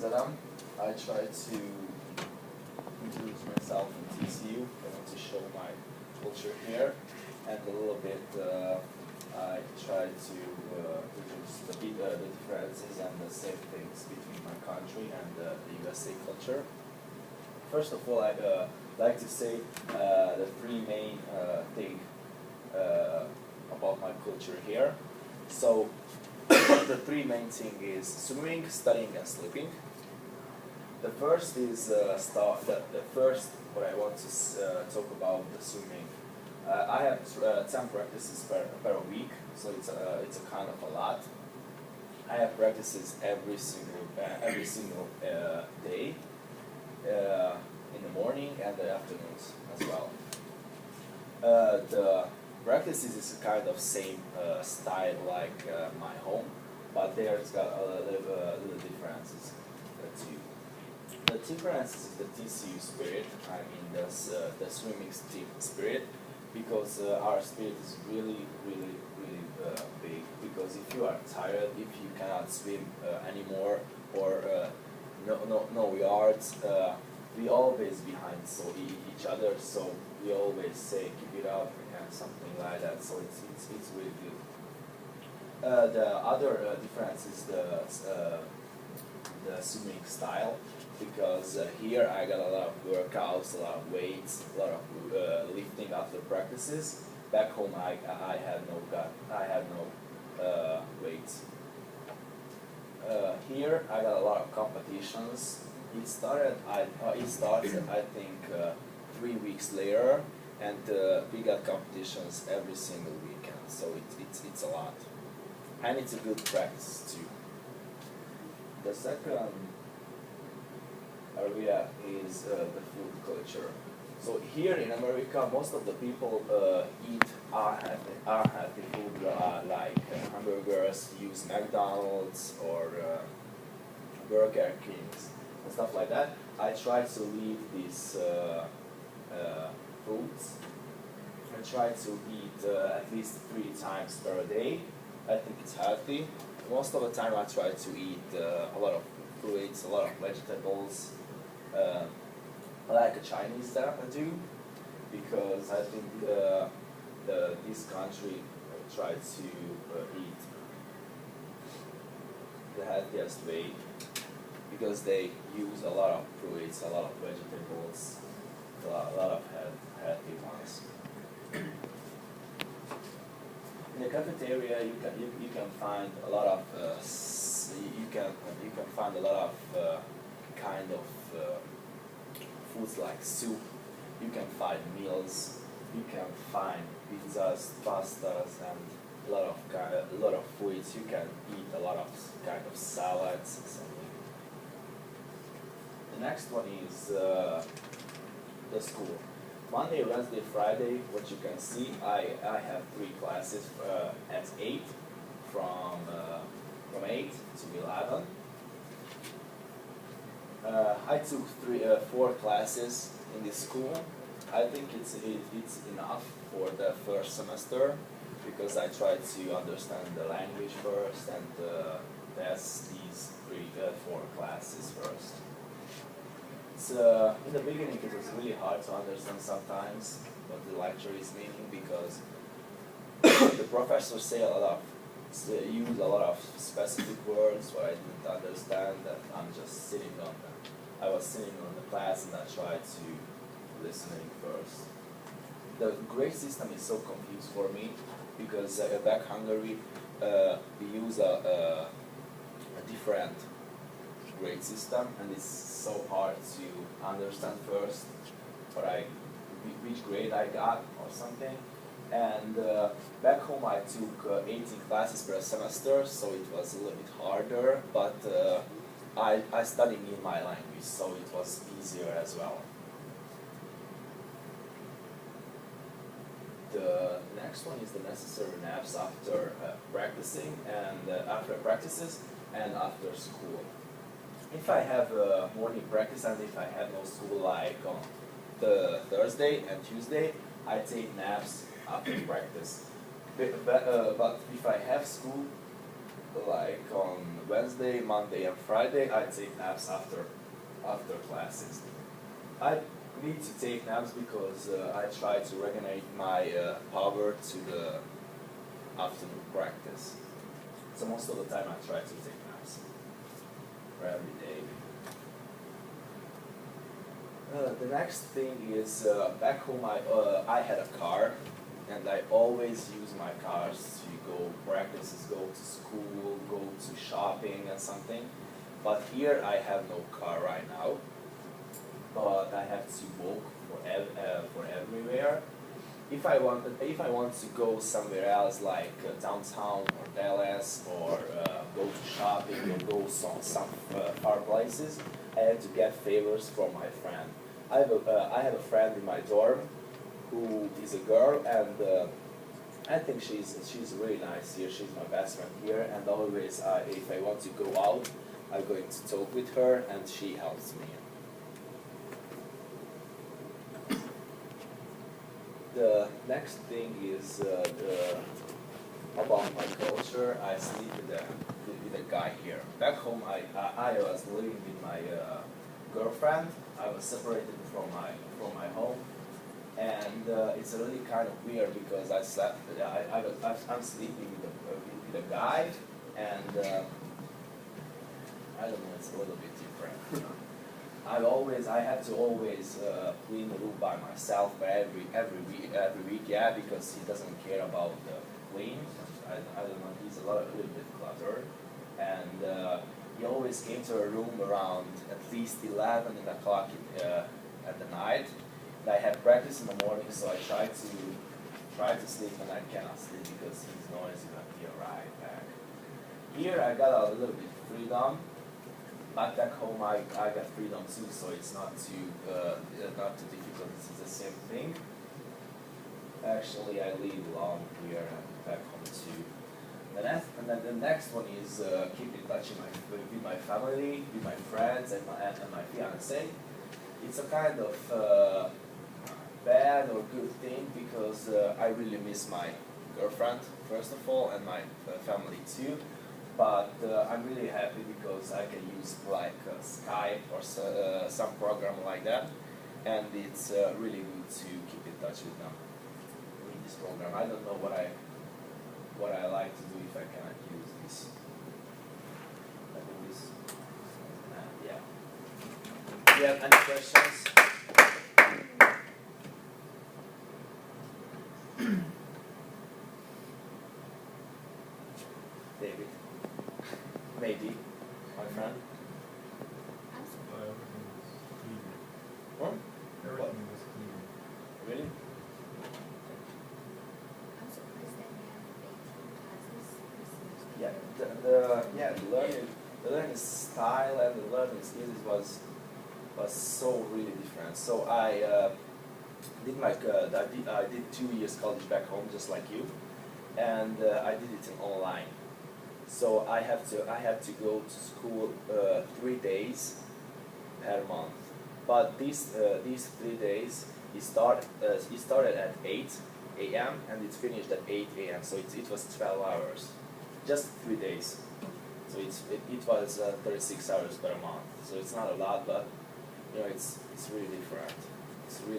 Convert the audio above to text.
Adam. I try to introduce myself in TCU. I want to show my culture here, and a little bit I try to introduce the differences and the same things between my country and the USA culture. First of all, I'd like to say the three main things about my culture here. So the three main thing is swimming, studying, and sleeping. The first is the first what I want to talk about the swimming. I have 10 practices per week, so it's a kind of a lot. I have practices every single day, in the morning and the afternoons as well. The practices is kind of same style like my home, but there's got little differences too. The difference is the TCU spirit. I mean the swimming team spirit, because our spirit is really big. Because if you are tired, if you cannot swim anymore, or no yards, we always behind each other. So we always say keep it up and something like that. So it's really good. The other difference is the swimming style, because here I got a lot of workouts, a lot of weights, a lot of lifting after practices. Back home I had no weights. Here I got a lot of competitions. It started I think 3 weeks later, and we got competitions every single weekend. So it's a lot, and it's a good practice too. The second area is the food culture. So here in America, most of the people eat unhealthy food like hamburgers, use McDonald's or Burger Kings and stuff like that. I try to leave these foods. I try to eat at least 3 times per day. I think it's healthy. Most of the time I try to eat a lot of fruits, a lot of vegetables. I like a Chinese that I do, because I think this country tries to eat the healthiest way, because they use a lot of fruits, a lot of vegetables, a lot of healthy ones. In the cafeteria, you can find a lot of kind of foods like soup. You can find meals. You can find pizzas, pastas, and a lot of foods. You can eat a lot of kind of salads and something. The next one is the school. Monday, Wednesday, Friday. What you can see, I have 3 classes at 8, from 8 to 11. I took 4 classes in this school. I think it's enough for the first semester, because I tried to understand the language first and test these 4 classes first. In the beginning it was really hard to understand sometimes what the lecture is meaning, because the professors use a lot of specific words where I didn't understand, and I was sitting on the class and I tried to listening first. The grade system is so confused for me, because back Hungary we use a different grade system, and it's so hard to understand first which grade I got or something. And back home I took 18 classes per semester, so it was a little bit harder, but I studied in my language, so it was easier as well. The next one is the necessary naps after practicing, and after practices and after school. If I have morning practice and if I have no school, like on the Thursday and Tuesday, I take naps after practice. But if I have school, like on Wednesday, Monday, and Friday, I take naps after classes. I need to take naps because I try to regulate my power to the afternoon practice. So most of the time I try to take naps for every day. The next thing is back home I had a car and I always use my cars to go practices, go to school, go to shopping and something. But here I have no car right now, but I have to walk for everywhere. If I want to go somewhere else like downtown or Dallas or go to shopping or go some far places, I have to get favors from my friend. I have a friend in my dorm who is a girl, and I think she's really nice here. She's my best friend here, and always if I want to go out, I'm going to talk with her, and she helps me. The next thing is about my culture. I sleep with a guy here. Back home, I was living with my girlfriend. I was separated from my home, and it's really kind of weird because I'm sleeping with a guy, and I don't know, it's a little bit different. I had to always clean the room by myself every week, yeah, because he doesn't care about the clean. I don't know, he's a little bit cluttered, and he always came to our room around at least 11 o'clock at the night. And I had practice in the morning, so I try to sleep, and I cannot sleep because he's noisy when he arrived back. Here I got a little bit freedom. Back home I got freedom too, so it's not too difficult. It's the same thing. Actually, I live long here and back home too. And then the next one is keep in touch with my family, with my friends, and my fiance. It's a kind of bad or good thing because I really miss my girlfriend first of all, and my family too. But I'm really happy because I can use like Skype or some program like that, and it's really good to keep in touch with them with this program. I don't know what I like to do if I cannot use this. I think this. Yeah. Do you have any questions? David. Maybe, my friend. Everything was clean. What? Everything was clean. Really? I'm surprised that you have 18 classes. Yeah, the learning style and the learning skills was so really different. So I did 2 years college back home just like you, and I did it in online. So I have to go to school 3 days per month. But these 3 days it started at 8 a.m. and it finished at 8 a.m. So it was 12 hours, just 3 days. So it was 36 hours per month. So it's not a lot, but you know it's really different. It's really